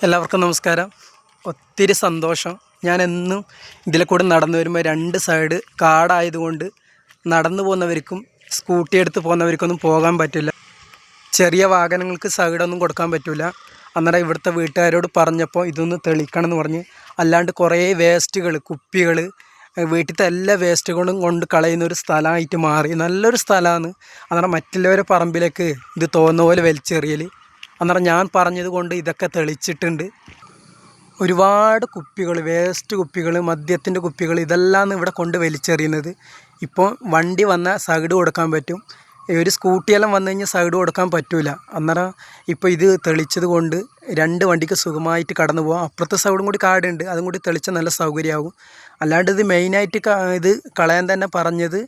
എല്ലാവർക്കും നമസ്കാരം. ഒത്തിരി സന്തോഷം. ഞാൻ എന്നും ഇതിലെ കൂടെ നടന്നു വരുമ്പോൾ രണ്ട് സൈഡ് കാടായതുകൊണ്ട് നടന്നു പോകുന്നവർക്കും സ്കൂട്ടി എടുത്ത് പോകുന്നവർക്കൊന്നും പോകാൻ പറ്റില്ല. ചെറിയ വാഹനങ്ങൾക്ക് സൈഡൊന്നും കൊടുക്കാൻ പറ്റില്ല. അന്നേരം ഇവിടുത്തെ വീട്ടുകാരോട് പറഞ്ഞപ്പോൾ ഇതൊന്ന് തെളിക്കണം എന്ന് പറഞ്ഞ്, അല്ലാണ്ട് കുറേ വേസ്റ്റുകൾ, കുപ്പികൾ, വീട്ടിലത്തെ എല്ലാ വേസ്റ്റുകളും കൊണ്ട് കളയുന്ന ഒരു സ്ഥലമായിട്ട് മാറി. നല്ലൊരു സ്ഥലമാണ്. അന്നേരം മറ്റുള്ളവരെ പറമ്പിലേക്ക് ഇത് തോന്നുന്ന പോലെ വലിച്ചെറിയൽ. അന്നേരം ഞാൻ പറഞ്ഞത് കൊണ്ട് ഇതൊക്കെ തെളിച്ചിട്ടുണ്ട്. ഒരുപാട് കുപ്പികൾ, വേസ്റ്റ് കുപ്പികൾ, മദ്യത്തിൻ്റെ കുപ്പികൾ, ഇതെല്ലാം ഇവിടെ കൊണ്ട് വലിച്ചെറിയുന്നത്. ഇപ്പോൾ വണ്ടി വന്നാൽ സൈഡ് കൊടുക്കാൻ പറ്റും. ഒരു സ്കൂട്ടിയെല്ലാം വന്നു കഴിഞ്ഞാൽ സൈഡ് കൊടുക്കാൻ പറ്റില്ല. അന്നേരം ഇപ്പോൾ ഇത് തെളിച്ചത് കൊണ്ട് രണ്ട് വണ്ടിക്ക് സുഖമായിട്ട് കടന്നു പോകാം. അപ്പുറത്തെ സൈഡും കൂടി കാടുണ്ട്, അതും കൂടി തെളിച്ചാൽ നല്ല സൗകര്യമാകും. അല്ലാണ്ട് ഇത് മെയിനായിട്ട് ഇത് കളയാൻ തന്നെ പറഞ്ഞത്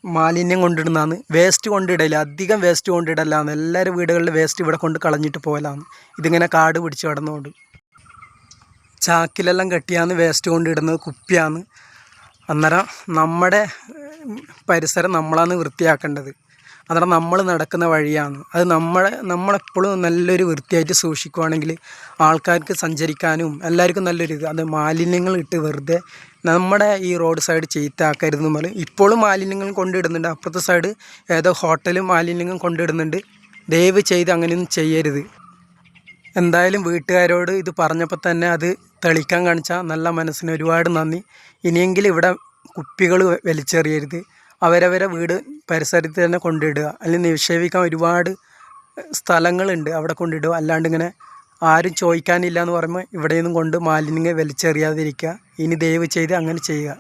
മാലിന്യം കൊണ്ടിടുന്നതാണ്. വേസ്റ്റ് കൊണ്ടിടയില്ല, അധികം വേസ്റ്റ് കൊണ്ടിടലാണ്. എല്ലാവരും വീടുകളിൽ വേസ്റ്റ് ഇവിടെ കൊണ്ട് കളഞ്ഞിട്ട് പോകലാണ്. ഇതിങ്ങനെ കാട് പിടിച്ച് കിടന്നുകൊണ്ട് ചാക്കിലെല്ലാം കെട്ടിയാണ് വേസ്റ്റ് കൊണ്ടിടുന്നത്, കുപ്പിയാണ്. അന്നേരം നമ്മുടെ പരിസരം നമ്മളാണ് വൃത്തിയാക്കേണ്ടത്. അന്നേരം നമ്മൾ നടക്കുന്ന വഴിയാണ് അത്. നമ്മളെപ്പോഴും നല്ലൊരു വൃത്തിയായിട്ട് സൂക്ഷിക്കുകയാണെങ്കിൽ ആൾക്കാർക്ക് സഞ്ചരിക്കാനും എല്ലാവർക്കും നല്ലൊരു ഇത്. അത് മാലിന്യങ്ങൾ ഇട്ട് വെറുതെ നമ്മുടെ ഈ റോഡ് സൈഡ് ചീത്തയാക്കരുതെന്ന് പറയും. ഇപ്പോഴും മാലിന്യങ്ങൾ കൊണ്ടിടുന്നുണ്ട്. അപ്പുറത്തെ സൈഡ് ഏതോ ഹോട്ടലും മാലിന്യങ്ങൾ കൊണ്ടിടുന്നുണ്ട്. ദയവ് ചെയ്ത് അങ്ങനെയൊന്നും ചെയ്യരുത്. എന്തായാലും വീട്ടുകാരോട് ഇത് പറഞ്ഞപ്പോൾ തന്നെ അത് തെളിക്കാൻ കാണിച്ച നല്ല മനസ്സിന് ഒരുപാട് നന്ദി. ഇനിയെങ്കിലും ഇവിടെ കുപ്പികൾ വലിച്ചെറിയരുത്. അവരവരെ വീട് പരിസരത്ത് തന്നെ കൊണ്ടിടുക. അല്ലെങ്കിൽ നിക്ഷേപിക്കാൻ ഒരുപാട് സ്ഥലങ്ങളുണ്ട്, അവിടെ കൊണ്ടിടുക. അല്ലാണ്ട് ഇങ്ങനെ ആരും ചോദിക്കാനില്ല എന്ന് പറയുമ്പോൾ ഇവിടെയൊന്നും കൊണ്ട് മാലിന്യങ്ങൾ വലിച്ചെറിയാതിരിക്കുക. ഇനി ദയവ് ചെയ്ത് അങ്ങനെ ചെയ്യുക.